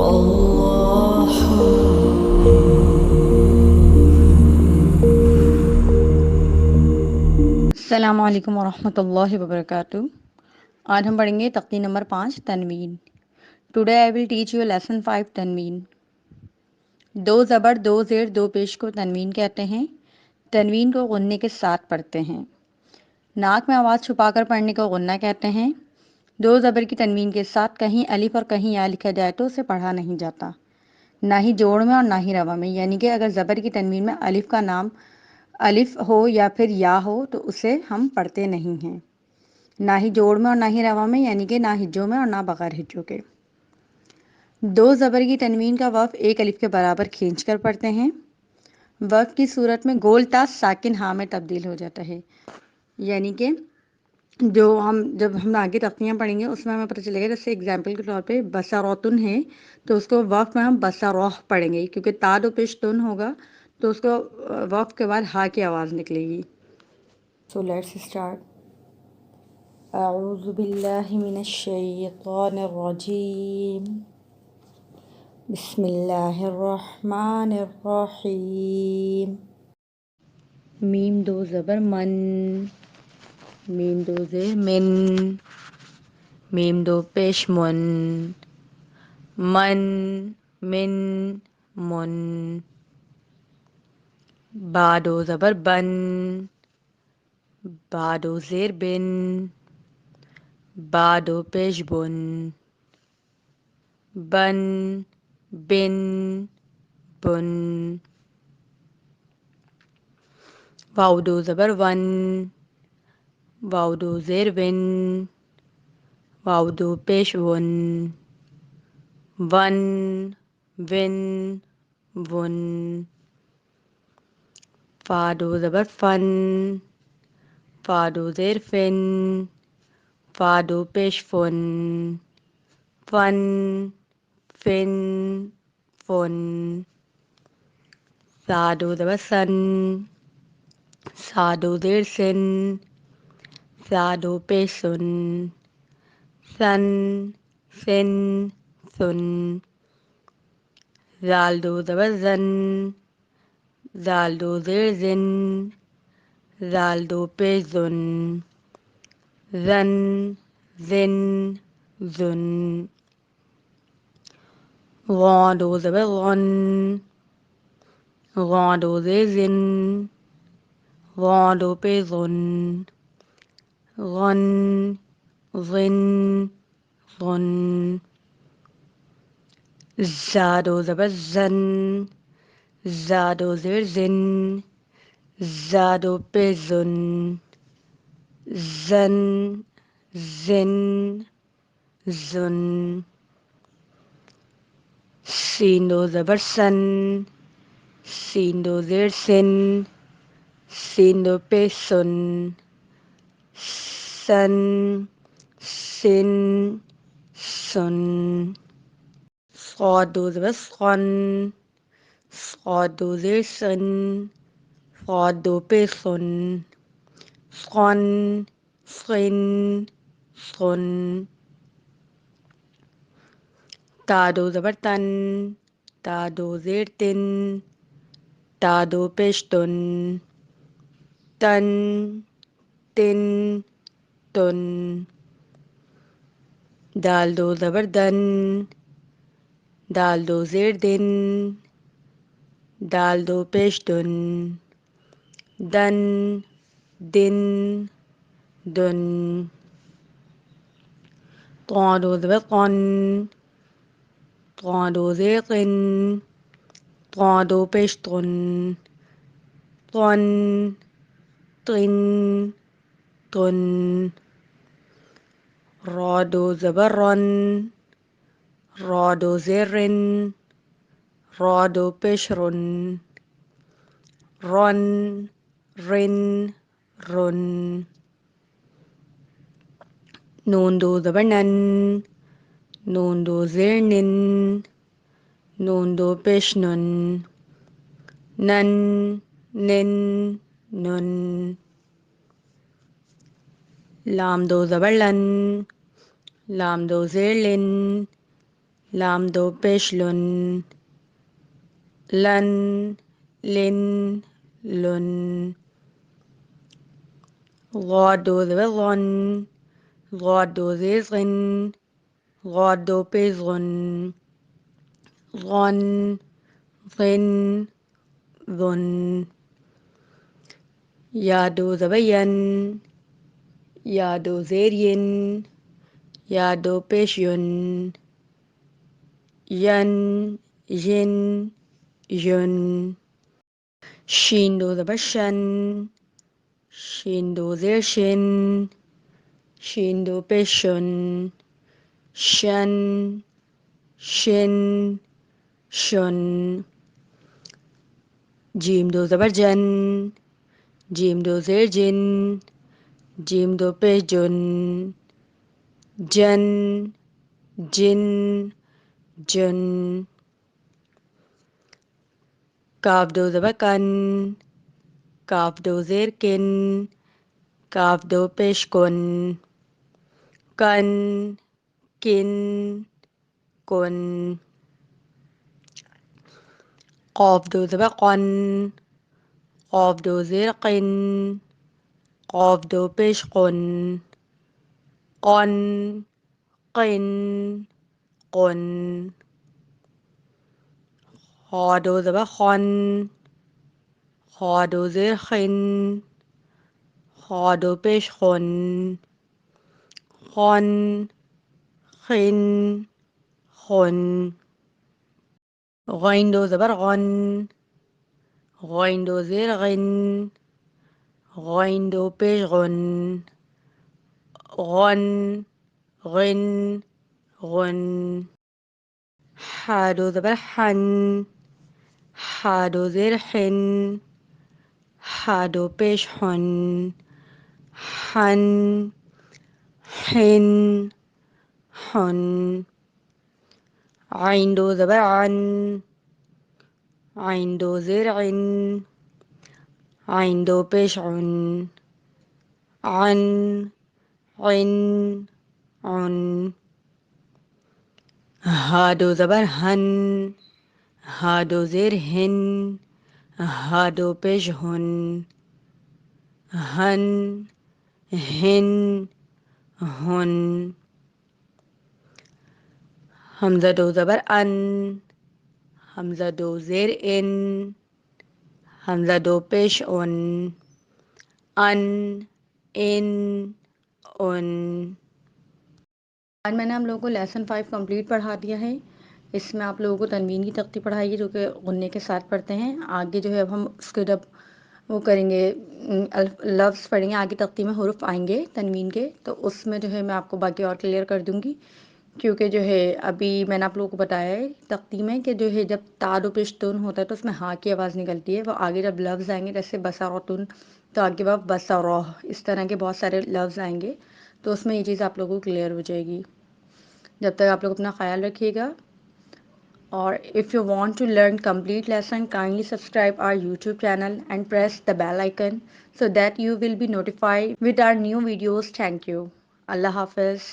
اللہ السلام علیکم ورحمۃ اللہ وبرکاتہ۔ آج ہم پڑھیں گے تقریر نمبر 5 تنوین۔ Today I will teach you lesson 5 تنوین۔ دو زبر دو زیر دو پیش کو تنوین کہتے ہیں۔ تنوین کو غنے کے ساتھ پڑھتے ہیں۔ ناک میں آواز چھپا کر پڑھنے کو غنہ کہتے ہیں۔ دو زبر کی تنوین کے ساتھ کہیں الف اور کہیں یا لکھا جائے تو اسے پڑھا نہیں جاتا، نہ ہی جوڑ میں اور نہ ہی روا میں، یعنی کہ اگر زبر کی تنوین میں الف کا نام الف ہو یا پھر یا ہو تو اسے ہم پڑھتے نہیں ہیں، نہ ہی جوڑ میں اور نہ ہی روا میں، یعنی کہ نہ ہجوں میں اور نہ بغیر ہجوں کے۔ دو زبر کی تنوین کا وقف ایک الف کے برابر کھینچ کر پڑھتے ہیں۔ وقف کی صورت میں گول تا ساکن ہاں میں تبدیل ہو جاتا ہے، یعنی کہ جب ہم آگے تختیاں پڑھیں گے اس میں ہمیں پتہ چلے گا، جیسے اگزامپل کے طور پہ بساروتن ہے تو اس کو وقف میں ہم بساروح پڑھیں گے، کیونکہ تا دو پیش تن ہوگا تو اس کو وقف کے بعد ہا کی آواز نکلے گی۔ So let's start. اعوذ باللہ من الشیطان الرجیم، بسم اللہ الرحمن الرحیم۔ میم دو زبر من، میم دو زیر من، میم دو پیش من، من من من۔ با دو زبر بن، با دو زیر بن، با دو پیش بن، بن بن بن۔ واو دو زبر ون، واو دو زیر ون، واو دو پیش ون، ون ون ون۔ فا دو زبر فن، فا دو زیر فن، فا دو پیش فن، فن فن فن۔ سا دو زبر سن، سا دو زیر سن، سا دو پیش سن، سن سن سن۔ زال دو زبر زن، زال دو زیر زن، زال دو پیش زن، زن زن زن۔ غا دو زبر غن، غا دو زیر زن، غا دو پیش غن، غن غن غن۔ زا دو زبر زن، زا دو زیر زن، زا دو پیش زن، زن زن زن۔ سین دو زبر سن، سین دو زیر سن، سین دو پیش سن، سن سن سن۔ صاد دو زبر سن، صاد دو زیر سن، صاد دو پیش سن، سن سن سن۔ تا دو زبر تن، تا دو زیر تن، تا دو پیش تن، تن تن تن۔ دال دو زبر دن، دال دو زیر دن، دال دو پیش دن، دن دن دن۔ طا دو زبر قن، طا دو زیر قن، طا دو پیش طن، طن طن طن۔ را دو زبر رن، را دو زیر رن، را دو پیش رن، رن رن رن۔ نون دو زبر نن، نون دو زیر نن، نون دو پیش نن، نن نن نن۔ لام دو زبر لن، لام دو زیر لن، لام دو پیش لن، لن، لن، لن. غاد دو زبر غن، غاد دو زیر غن، غاد دو پیش غن، غن، غن، غن. یا دو زبر ین، یا دو زیر ین، یا دو پیش یون، ین، ین، یون. شین دو زبر شن، شین دو زیر شن، شین دو پیش شن، شن، شن، شن. جیم دو زبر جن، جیم دو زیر جن، جیم دو پیش جن، جن، جن، جن. کاف دو زبر کن، کاف دو زیر کن، کاف دو پیش کن، کن، کن، کن. قاف دو زبر قن، قاف دو زیر قن، قاف دو پیش قن، قن، قن، قن. خا دو زبر خن، خا دو زیر خن، خا دو پیش خن، خن، خن، خن. غین دو زبر غن، غین دو زیر غن، غین دو پیش غن، غن، غن، غن. حا دو زبر حن، حا دو زیر حن، حا دو پیش حن، حن، حن، حن. عین دو زبر عن، عین دو زیر عن، عین دو پیش عن، عن، عن، عن. ہا دو زبر ہن، ہا دو زیر ہن، ہا دو پیش ہن، ہن، ہن، ہن. حمزہ دو زبر ان، حمزہ دو زیر ان، حمزہ دو پیش ان، ان، ان، ان. آج میں نے ہم لوگوں کو لیسن 5 کمپلیٹ پڑھا دیا ہے. اس میں آپ لوگوں کو تنوین کی تختی پڑھائی ہے جو کہ غنے کے ساتھ پڑھتے ہیں. آگے جو ہے اب ہم اس کے جب وہ کریں گے لفظ پڑھیں گے، آگے تختی میں حروف آئیں گے تنوین کے، تو اس میں جو ہے میں آپ کو باقی اور کلیئر کر دوں گی. کیونکہ جو ہے ابھی میں نے آپ لوگوں کو بتایا ہے تختی میں کہ جو ہے جب تاد و پیش تن ہوتا ہے تو اس میں ہاں کی آواز نکلتی ہے. وہ آگے جب لفظ آئیں گے جیسے بصرتن تو آگے بعد بصرہ، اس طرح کے بہت سارے لفظ آئیں گے تو اس میں یہ چیز آپ لوگوں کو کلیئر ہو جائے گی. جب تک آپ لوگ اپنا خیال رکھیے گا. اور if you want to learn complete lesson, kindly subscribe our YouTube channel and press the bell icon so that you will be notified with our new videos. Thank you. Allah Hafiz.